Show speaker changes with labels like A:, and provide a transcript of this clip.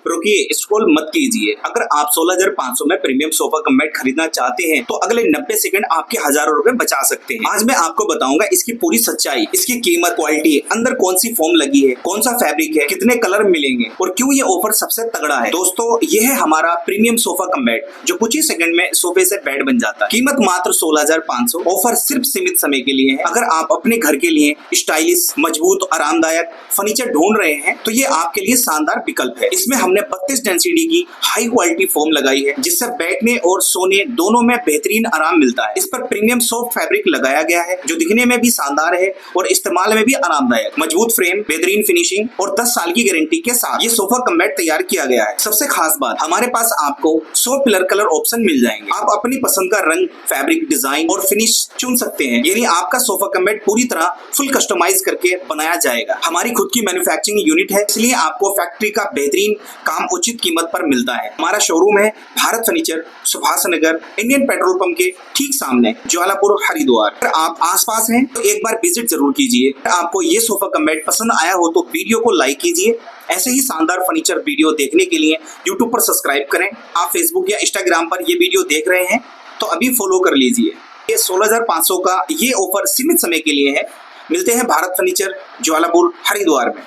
A: रुकिए, स्क्रॉल मत कीजिए। अगर आप 16,500 में प्रीमियम सोफा कम बेड खरीदना चाहते हैं तो अगले 90 सेकंड आपके हजारों रुपए बचा सकते हैं। आज मैं आपको बताऊंगा इसकी पूरी सच्चाई, इसकी कीमत, क्वालिटी, अंदर कौन सी फोम लगी है, कौन सा फैब्रिक है, कितने कलर मिलेंगे और क्यों ये ऑफर सबसे तगड़ा है। दोस्तों, ये है हमारा प्रीमियम सोफा कम बेड जो कुछ ही सेकंड में सोफे से बेड बन जाता है। कीमत मात्र 16,500। ऑफर सिर्फ सीमित समय के लिए है। अगर आप अपने घर के लिए स्टाइलिश, मजबूत, आरामदायक फर्नीचर ढूंढ रहे हैं तो ये आपके लिए शानदार विकल्प है। इसमें हमने 32 डेंसिटी की हाई क्वालिटी फोम लगाई है जिससे बैठने और सोने दोनों में बेहतरीन आराम मिलता है। इस पर प्रीमियम सॉफ्ट फैब्रिक लगाया गया है जो दिखने में भी शानदार है और इस्तेमाल में भी आरामदायक। मजबूत फ्रेम, बेहतरीन फिनिशिंग और 10 साल की गारंटी के साथ ये सोफा कम बेड तैयार किया गया है। सबसे खास बात, हमारे पास आपको 100 पिलर कलर ऑप्शन मिल जाएंगे। आप अपनी पसंद का रंग, फैब्रिक, डिजाइन और फिनिश चुन सकते हैं। यानी आपका सोफा कम बेड पूरी तरह फुल कस्टमाइज करके बनाया जाएगा। हमारी खुद की मैन्युफैक्चरिंग यूनिट है, इसलिए आपको फैक्ट्री का बेहतरीन काम उचित कीमत पर मिलता है। हमारा शोरूम है Bharat furniture, Subhash Nagar, Indian petrol pump के ठीक सामने, ज्वालापुर, हरिद्वार। अगर आप आसपास हैं तो एक बार विजिट जरूर कीजिए। अगर आपको ये सोफा कम बेड पसंद आया हो तो वीडियो को लाइक कीजिए। ऐसे ही शानदार फर्नीचर वीडियो देखने के लिए यूट्यूब पर सब्सक्राइब करें। आप फेसबुक या इंस्टाग्राम पर ये वीडियो देख रहे हैं तो अभी फॉलो कर लीजिए। ये 16,500 का ये ऑफर सीमित समय के लिए है। मिलते हैं भारत फर्नीचर, ज्वालापुर, हरिद्वार में।